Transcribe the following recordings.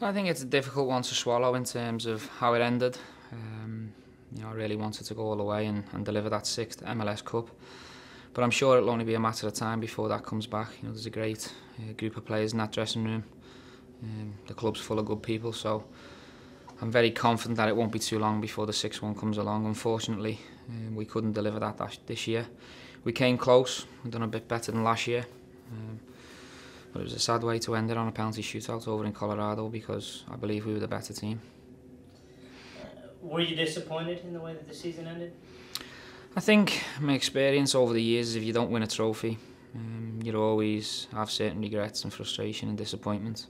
I think it's a difficult one to swallow in terms of how it ended. I really wanted to go all the way and deliver that 6th MLS Cup. But I'm sure it'll only be a matter of time before that comes back. There's a great group of players in that dressing room. The club's full of good people, so I'm very confident that it won't be too long before the 6th one comes along. Unfortunately, we couldn't deliver that this year. We came close, we've done a bit better than last year. But it was a sad way to end it on a penalty shootout over in Colorado because I believe we were the better team. Were you disappointed in the way that the season ended? I think my experience over the years is if you don't win a trophy, you'll always have certain regrets and frustration and disappointment.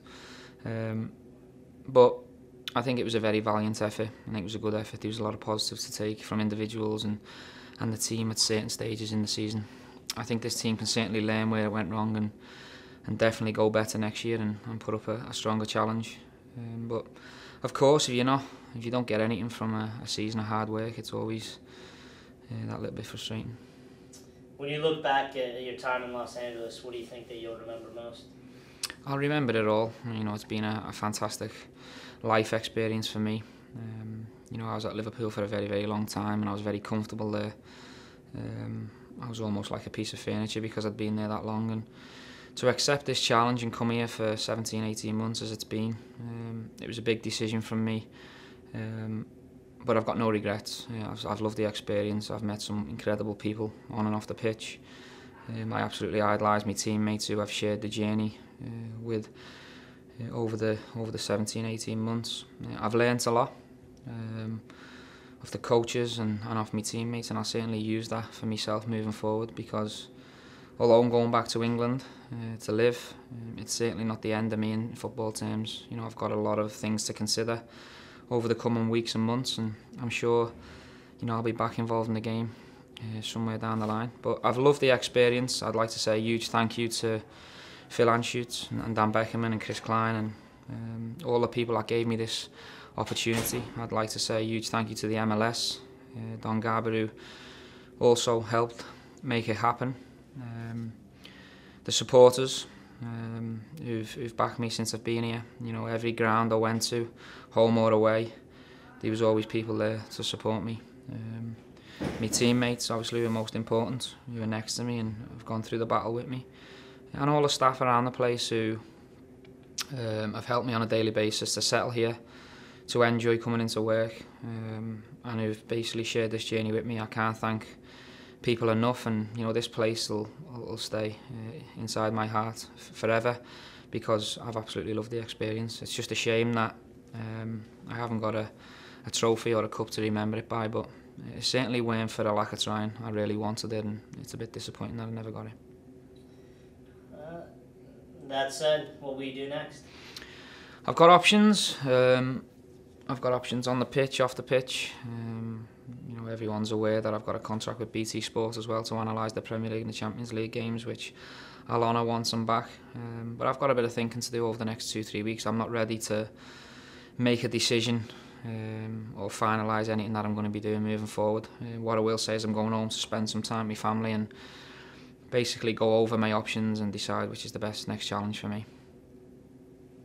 But I think it was a very valiant effort. I think it was a good effort. There was a lot of positives to take from individuals and the team at certain stages in the season. I think this team can certainly learn where it went wrong and definitely go better next year and put up a stronger challenge. But of course, if you don't get anything from a season of hard work, it's always that little bit frustrating. When you look back at your time in Los Angeles, what do you think that you'll remember most? I'll remember it all. It's been a fantastic life experience for me. I was at Liverpool for a very, very long time and I was very comfortable there. I was almost like a piece of furniture because I'd been there that long, and to accept this challenge and come here for 17, 18 months as it's been, it was a big decision from me. But I've got no regrets. I've loved the experience. I've met some incredible people on and off the pitch. I absolutely idolise my teammates who I've shared the journey with over the 17, 18 months. I've learnt a lot of the coaches and off my teammates, and I'll certainly use that for myself moving forward, because although I'm going back to England to live, it's certainly not the end of me in football terms. I've got a lot of things to consider over the coming weeks and months, and I'm sure I'll be back involved in the game somewhere down the line. But I've loved the experience. I'd like to say a huge thank you to Phil Anschutz and Dan Beckerman and Chris Klein and all the people that gave me this opportunity. I'd like to say a huge thank you to the MLS, Don Garber, who also helped make it happen. The supporters who've backed me since I've been here. Every ground I went to, home or away, there was always people there to support me. My teammates, obviously, were most important, who were next to me and have gone through the battle with me. And all the staff around the place who have helped me on a daily basis to settle here, to enjoy coming into work, and who've basically shared this journey with me. I can't thank people enough, and this place will stay inside my heart forever, because I've absolutely loved the experience. It's just a shame that I haven't got a trophy or a cup to remember it by, but it certainly weren't for a lack of trying. I really wanted it, and it's a bit disappointing that I never got it. That said, what will you do next? I've got options. I've got options on the pitch, off the pitch. Everyone's aware that I've got a contract with BT Sport as well to analyse the Premier League and the Champions League games, which I'll honour once I'm back. But I've got a bit of thinking to do over the next 2-3 weeks. I'm not ready to make a decision or finalise anything that I'm going to be doing moving forward. What I will say is I'm going home to spend some time with my family and basically go over my options and decide which is the best next challenge for me.